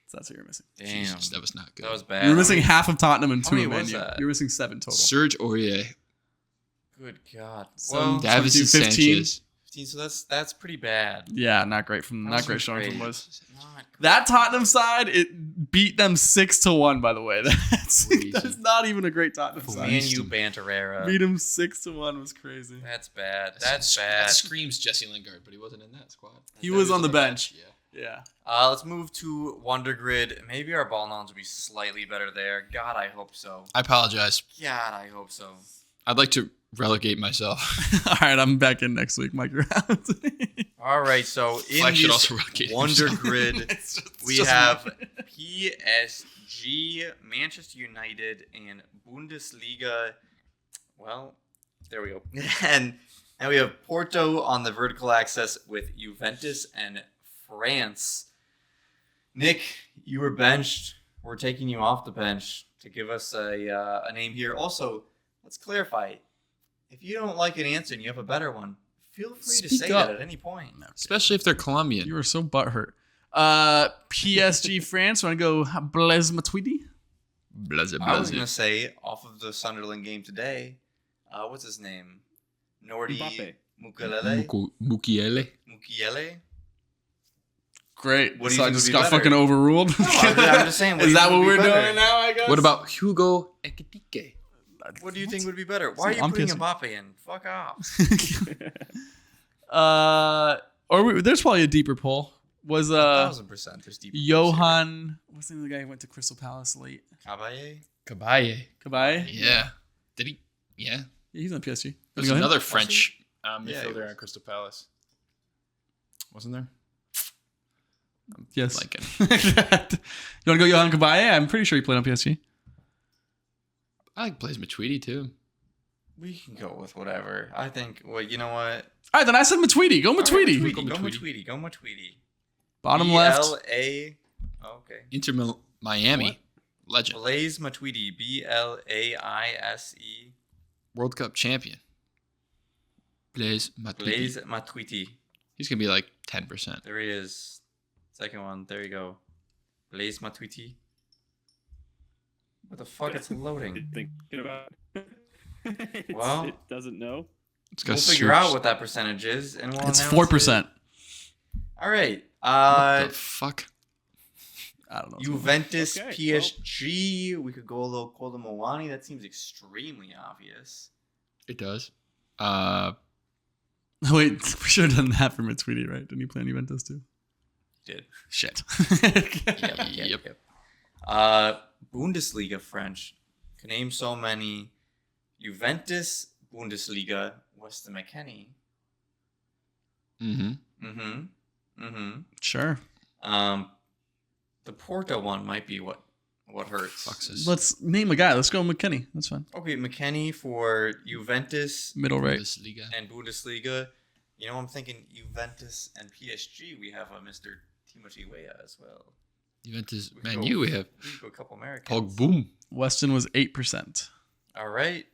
So that's what you're missing. damn. Jesus, that was not good. That was bad. You were missing half of Tottenham and how 2 many of Man was U. that? You're missing 7 total. Serge Aurier. Good God. So- Well, Davison 15. Sanchez. 15, so that's pretty bad. Yeah, not great That not wasn't great showing great. from boys. Not great. That Tottenham side, it beat them 6-1. By the way, that's not even a great Tottenham side. Man U Banterera. Beat them 6-1 was crazy. That's bad. That's bad. That screams Jesse Lingard, but he wasn't in that squad. He was on the bench. Yeah. Yeah. Let's move to WONDERGRID. Maybe our ball knowledge will be slightly better there. God, I hope so. I apologize. God, I hope so. I'd like to relegate myself. All right, I'm back in next week. Mike, you're out. All right, so in Flex should this also relegate himself. WONDERGRID, we have PSG, Manchester United, and Bundesliga. Well, there we go. And we have Porto on the vertical axis with Juventus and France. Nick, you were benched. We're taking you off the bench to give us a name here. Also, let's clarify. If you don't like an answer and you have a better one, feel free to Speak say up. that at any point. Especially if they're Colombian. You were so butthurt. PSG France. Want to go Blaise Matuidi? Blaze, I was blaze. gonna say off of the Sunderland game today. What's his name? Nordi Mbappe. Mukiele. Mukiele. Great. What do you so I think just would be got better? fucking overruled. I'm just saying. Is that do you what think we're would be doing better? now? I guess. What about Hugo Ekitike? What do you think would be better? Why are you I'm putting pissing. Mbappe in? Fuck off. There's probably a deeper poll. Was 1000%. There's deep. Johan? What's the name of the guy who went to Crystal Palace late? Caballé. Kabaye. Cabaye? Yeah. Did he? Yeah. Yeah, he's on PSG. There's Wanna go another ahead? French Yeah, he midfielder was. on Crystal Palace. Wasn't there? Yes. Like it. You want to go Johan Cabaye? I'm pretty sure he played on PSG. I like Blaise Matuidi too. We can go with whatever. I think. Well, you know what? All right, then I said Matuidi. Go Matuidi. All right, Go Go Matuidi. Matuidi. Go Matuidi. Bottom left. B-L-A. Okay. Inter Miami. What? Legend. Blaise Matuidi. B-L-A-I-S-E. World Cup champion. Blaise Matuidi. Blaise Matuidi. He's going to be like 10%. There he is. Second one. There you go. Blaise Matuidi. What the fuck? It's loading. Thinking about. Well, it doesn't know. It's We'll got figure out what that percentage is, and we'll It's announce 4%. it. All right. What the fuck? I don't know. Juventus, Okay, PSG. We could go a little Kolo Muani. That seems extremely obvious. It does. Wait, we should have done that for Matuidi, right? Didn't he play on Juventus too? Did. Shit. Yep. Bundesliga French. Can name so many. Juventus, Bundesliga, Weston McKennie. Sure. The Porto one might be what hurts. Fucks us. Let's name a guy. Let's go McKennie. That's fine. Okay, McKennie for Juventus Middle right. Bundesliga. and Bundesliga. You know, I'm thinking Juventus and PSG. We have a Mr. Timothy Weah as well. Juventus, We Man go- U, we have We go a couple Americans. Pog Boom. Weston was 8%. All right.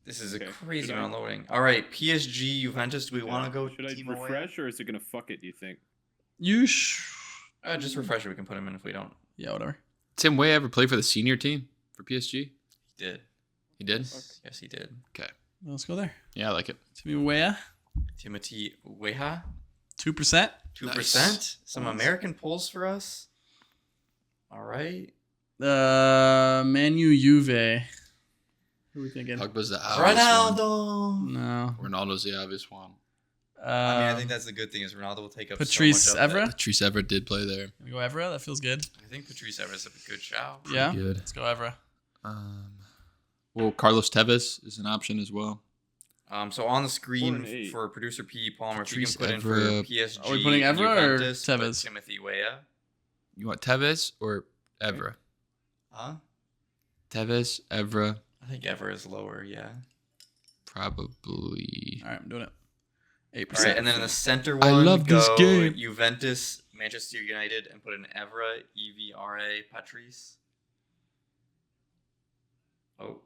This is a Okay, crazy should I- amount loading. All right, PSG, Juventus. Do we want to go Should I team away? refresh or is it gonna fuck it? Do you think? Just refresh it. We can put him in if we don't. Yeah, whatever. Tim Way ever play for the senior team for PSG? He did. He did? Yes, he did. Okay. Let's go there. Yeah, I like it. Timmy Weah, Timothy Weah, 2%. 2%. Some American pulls for us. All right. Manu Juve. Who are we thinking? Pogba's the obvious one. Ronaldo. No. Ronaldo's the obvious one. I mean, I think that's the good thing is Ronaldo will take up Patrice so much of Evra? that. Patrice Evra did play there. Can we go Evra? That feels good. I think Patrice Evra is a good shout. Yeah. Good. Let's go Evra. Well, Carlos Tevez is an option as well. So on the 4 screen and 8. for producer P Palmer, if you Patrice can put in Evra. for PSG. Are we putting Evra or Juventus, put Tevez? Timothy Weah. You want Tevez or Evra? Huh? Tevez, Evra, I think Evra is lower. Yeah. probably. All right, I'm doing it. 8%. All right, and then in the center one, I love this go game. Juventus, Manchester United, and put in Evra, EVRA, Patrice. Oh,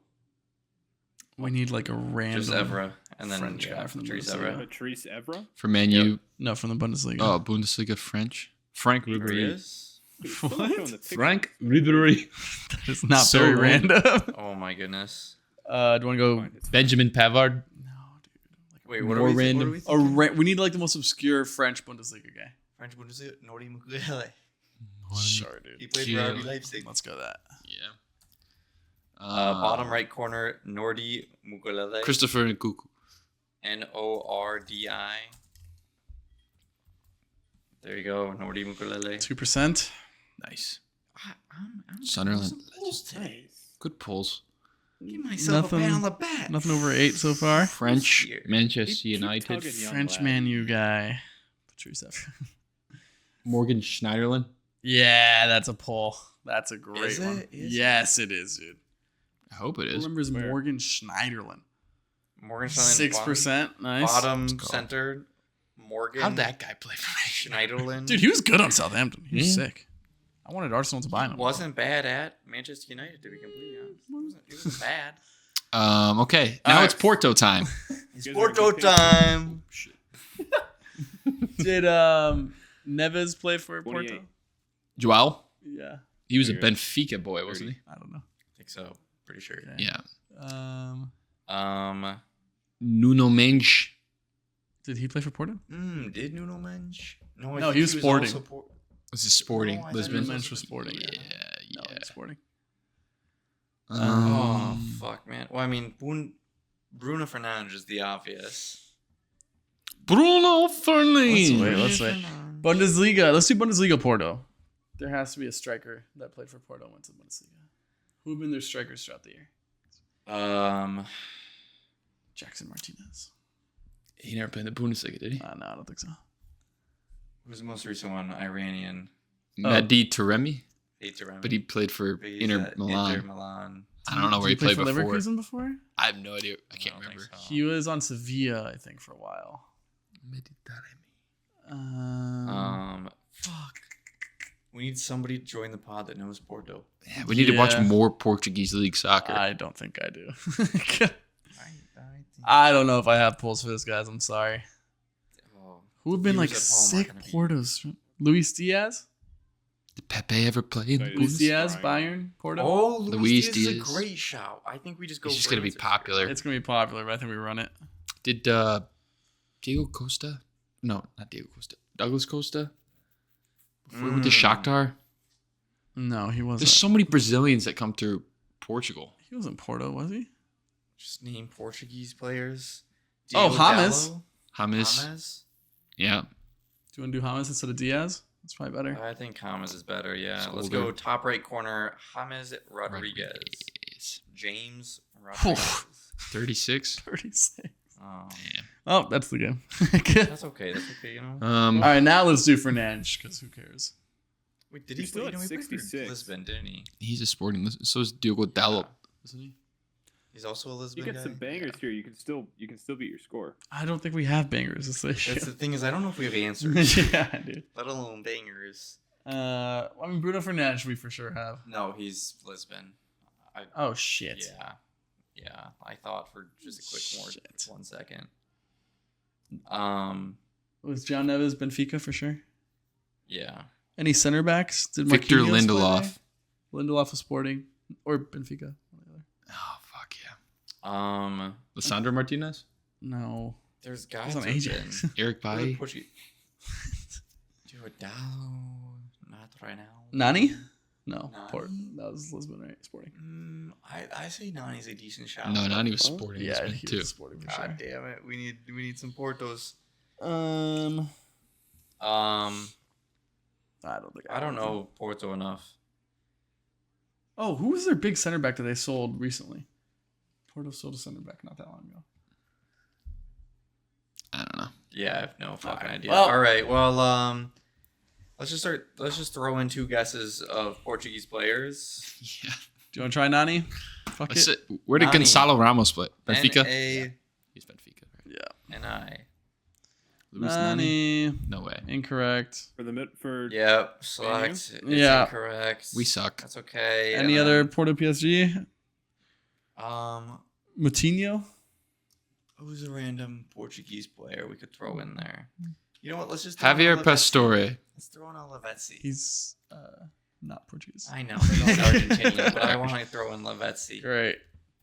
we need like a random. just Evra, and then French guy from the Patrice Bundesliga. Evra. Patrice Evra? For Man U, No, from the Bundesliga. oh, Bundesliga French. Frank Here he Ribery. is. He's still not showing the picture. Frank Ribery. That is not So very random. random. Oh my goodness. Do you want to go? Fine, it's fine. Benjamin Pavard. No, dude. Wait, what More are we? random. What are we thinking? We need like the most obscure French Bundesliga guy. French Bundesliga, Nori Mukulele. Sure, dude. He played for Yeah. RB Leipzig. Let's go that. Yeah. Bottom right corner, Nordi Mukulele. Christopher Nkuku. Nordi. There you go, Nordi Mukulele. 2%. Nice. I'm Sunderland. some pulls today. Good pulls. Give myself a pat on the back. Nothing over 8 so far. French, Here. Manchester Keep United. tugging, young French lad. Man U guy. Patrice Evra. Morgan Schneiderlin. Yeah, that's a pull. That's a great Is it? one. Is Yes, it is, dude. I hope it Who is. remembers Where? Morgan Schneiderlin? Morgan Stanley. 6%. Nice. Bottom Let's go. center, Morgan. How'd that guy play for me? Schneiderlin. Dude, he was good on Southampton. He was Yeah. sick. I wanted Arsenal to buy him. wasn't bad at Manchester United, to be completely honest. It wasn't bad. Okay, now All it's right. Porto time. It's You guys are Porto good people. time. Did Neves play for 28. Porto? Joao. Yeah. He was a Weird. Benfica boy, wasn't he? I don't know. I think so. Pretty sure. Okay. Yeah. Nuno Mensch. Did he play for Porto? Did Nuno Mensch? I No, think he was Sporting. also Was he Sporting? No, I thought Lisbon. he was Mensch was Sporting. Yeah, No, yeah. he was Sporting. Oh, fuck, man. Well, I mean, Bruno Fernandes is the obvious. Bruno Fernandes. Let's wait. Bundesliga. Let's do Bundesliga Porto. There has to be a striker that played for Porto and went to the Bundesliga. Who have been their strikers throughout the year? Jackson Martinez. He never played in the Bundesliga, did he? No, I don't think so. Who's the most recent one? Iranian. Mehdi Taremi, Hate to remember. but he played for Inter Milan. Inter Milan. I don't know where he Did play played for before. Leverkusen before? I have no idea. I can't don't think remember. so. He was on Sevilla, I think, for a while. Mehdi Taremi. Fuck. We need somebody to join the pod that knows Porto. Yeah, we need to watch Yeah. more Portuguese league soccer. I don't think I do. I don't know if I have pulls for this, guys. I'm sorry. Oh, Who have been like Viewers at home are sick gonna be- Portos? Luis Diaz? Did Pepe ever play in the Luis Luis Bundesliga? Diaz, Brian. Bayern, Porto? Oh, Luis Luis Diaz is a Diaz. great shout. I think we just go. He's just gonna be Bruins. popular. It's going to be popular, but I think we run it. Did Diego Costa? No, not Diego Costa. Douglas Costa? Before with the Shakhtar? No, he wasn't. There's so many Brazilians that come through Portugal. He wasn't Porto, was he? Just name Portuguese players. Oh, Diego James. Dallo? James. James? Yeah. Do you want to do James instead of Diaz? That's probably better. I think James is better. Yeah. He's Let's older. go top right corner. James Rodriguez. Rodriguez. James Rodriguez. 36. 36. Oh, Damn. Oh, that's the game. that's okay. That's okay. You know. All right, now let's do Fernandes, because who cares? Wait, did he He's still play? at No, he played for 66. Lisbon, didn't he? He's a sporting. So is Diogo Dallo, isn't he? He's also a You Lisbon get guy. some bangers here. You can still beat your score. I don't think we have bangers. That's the issue. That's the thing is, I don't know if we have answers, Yeah, dude. let alone bangers. I mean, Bruno Fernandes we for sure have. No, he's Lisbon. Oh shit. Yeah. I thought for just a quick Shit. 1 second. Was John Neves Benfica for sure? Yeah. Any center backs? Did Victor Marquinhos play Lindelof. there? Lindelof was Sporting or Benfica. Oh, fuck yeah. Um, Lissandro Martinez? No. there's guys on on Ajax. Eric Bailly? Dude, not right now. Nani? No. Nani. Port. That was Lisbon, right? Sporting. I say Nani's a decent shot. No, Nani was Sporting. Yeah, Lisbon, he too. was Sporting for God sure. damn it. We need some Portos. I don't think I don't know Porto enough. Oh, who was their big center back that they sold recently? Porto sold a center back not that long ago. I don't know. Yeah, I have no fucking Okay. idea. Well- All right. Well, let's just throw in 2 guesses of Portuguese players. Yeah. Do you want to try Nani? Fuck Let's it. sit. Where did Nani. Gonzalo Ramos play? Benfica? N-A He's Benfica. Right? Yeah. and I. Luis Nani? Nani. No way. Incorrect. For the mid for Yep. Select. It's Yeah. incorrect. We suck. That's okay. Any And other Porto PSG? then, Moutinho? who's a random Portuguese player we could throw in there? You know what? Let's just Javier Lavezzi. Pastore. Let's throw in Lavezzi. He's not Portuguese. I know he's Argentinian, but I want to throw in Lavezzi. Great.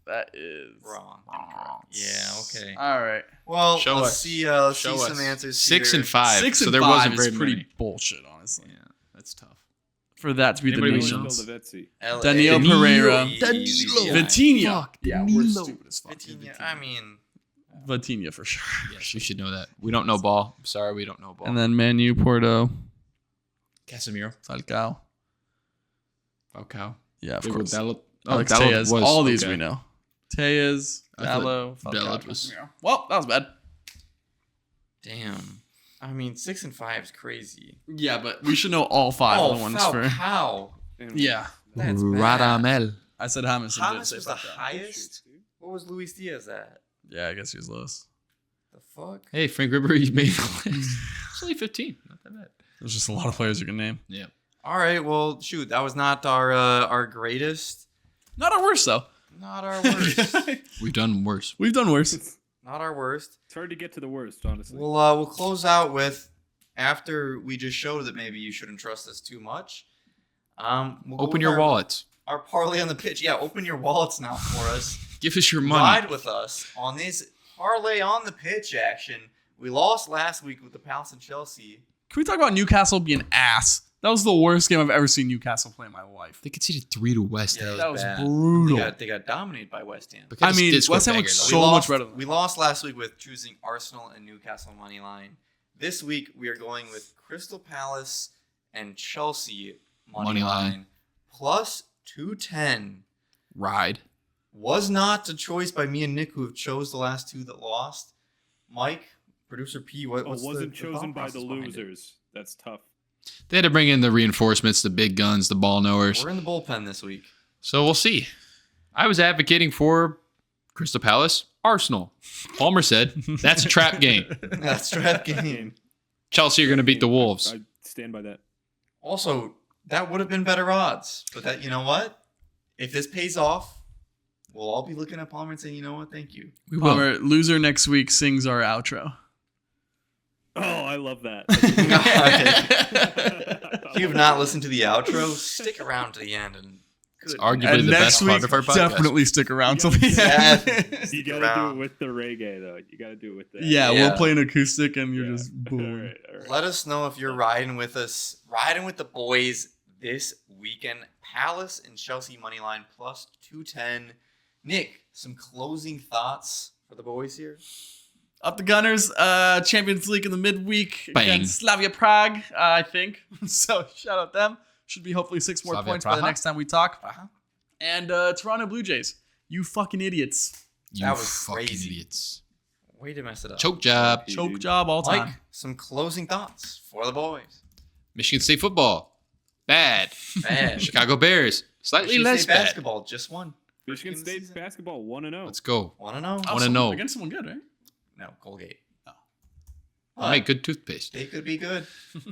That is Wrong. Yeah. Okay. All right. Well, Show let's us. see. Show some us. answers. 6 here. and 5. 6 so and there 5 wasn't is very pretty many. bullshit, honestly. Yeah, that's tough. For that to be Anybody the want to nations. Lavezzi. LA. Danilo Pereira. Easy. Vitinha. Fuck, Yeah, we're Danilo. stupid as fuck. Vitinha. I mean, Vitinha for sure. Yes, we should know that. We don't know ball. Sorry, we don't know ball. And then Manu, Porto, Casemiro. Falcao. Falcao. Yeah, of Big course. Dalot. Alex Dalot Tejas. was- All these okay. we know. Tejas, I thought Dalot, Falcao. Dalot was- Casemiro. Well, that was bad. damn. I mean, 6 and 5 is crazy. Yeah, but we should know all 5 of the ones for. Falcao. Yeah. That's bad. Radamel. I said James. and didn't Hamas say was the Falcao. highest. What was Luis Diaz at? Yeah, I guess he was lowest. The fuck? Hey, Frank Ribery made the list. It's only 15. Not that bad. There's just a lot of players you can name. Yeah. All right. Well, shoot, that was not our greatest. Not our worst, though. Not our worst. We've done worse. We've done worse. Not our worst. It's hard to get to the worst, honestly. We'll close out with, after we just showed that maybe you shouldn't trust us too much. We'll go Open with your our- wallets. Our parlay on the pitch. Yeah, open your wallets now for us. Give us your money. Ride with us on this parlay on the pitch action. We lost last week with the Palace and Chelsea. Can we talk about Newcastle being ass? That was the worst game I've ever seen Newcastle play in my life. They conceded 3 to West Yeah, Ham. That was bad. brutal. They got dominated by West Ham. But I Kevin mean, did score West Ham a looked banger, though. so much better than We that. lost last week with choosing Arsenal and Newcastle money line. This week we are going with Crystal Palace and Chelsea money Money line. line plus 210. Ride. Was not a choice by me and Nick, who have chose the last 2 that lost. Mike, producer P, what's wasn't the chosen thought by the process behind it? losers. That's tough. They had to bring in the reinforcements, the big guns, the ball knowers. We're in the bullpen this week. So we'll see. I was advocating for Crystal Palace, Arsenal. Palmer said that's a trap game. That's trap game. Chelsea are going to beat the Wolves. I stand by that. Also, that would have been better odds. But that, you know what? If this pays off, we'll all be looking at Palmer and saying, you know what? Thank you. We will. Palmer, loser next week sings our outro. Oh, I love that. If you have not listened to the outro, stick around to the end. And It's good. arguably And the next best week, part of our podcast. definitely stick around till the Definitely. end. You Stick gotta do around. it with the reggae, though. You gotta do it with that. Yeah, Yeah. we'll play an acoustic and you're Yeah. just All boom. right, all right. Let us know if you're riding with us, riding with the boys this weekend. Palace and Chelsea money line plus 210. Nick, some closing thoughts for the boys here? Up the Gunners, Champions League in the midweek Bang. against Slavia Prague, I think. So shout out them. Should be hopefully 6 more Slavia points by the Praha? next time we talk. Uh-huh. And Toronto Blue Jays, you fucking idiots. You That was fucking crazy. idiots. Way to mess it up. Choke job. You Choke dude. job all time. Mike, some closing thoughts for the boys. Michigan State football. Bad. Bad. Chicago Bears. Slightly Michigan less State bad. basketball, just one. Michigan game of the State season. basketball 1-0. Let's go. Want to know? I wanna know. Against someone good, right? No, Colgate. I make good toothpaste. They could be good.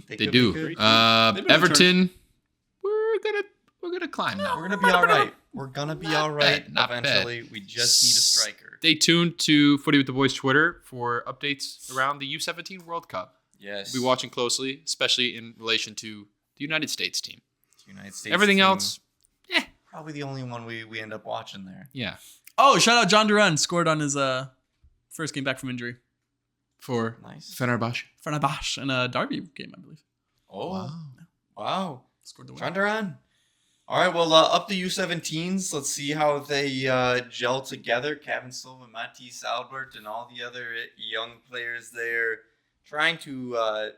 They could do. be good. They've been Everton. We're gonna climb now. We're gonna be all right. We're gonna be all right. Not bad. Eventually, we just need a striker. Stay tuned to Footy with the Boys Twitter for updates around the U17 World Cup. Yes. We'll be watching closely, especially in relation to the United States team. United States. Everything team, else, probably the only one we end up watching there. yeah. Oh, shout out John Duran. Scored on his first game back from injury. For Nice. Fenerbahce. Fenerbahce in a derby game, I believe. Oh, wow. Scored the win. John Duran. All right, well, up the U17s. Let's see how they gel together. Kevin Silva, Matisse Albert, and all the other young players there trying to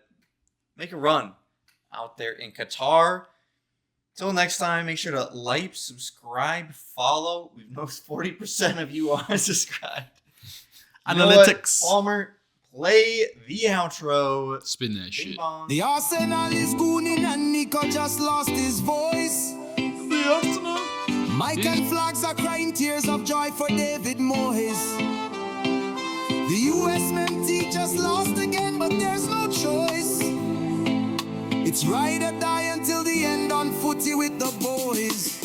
make a run out there in Qatar. Till next time, make sure to like, subscribe, follow. We know 40% of you are subscribed. You know what, Analytics. Palmer, play the outro. Spin that Bing shit. bong. The Arsenal is gooning and Nico just lost his voice. Mike and Flags are crying tears of joy for David Moyes. The USMNT just lost again, but there's no choice. It's ride or die until the end on Footy with the boys.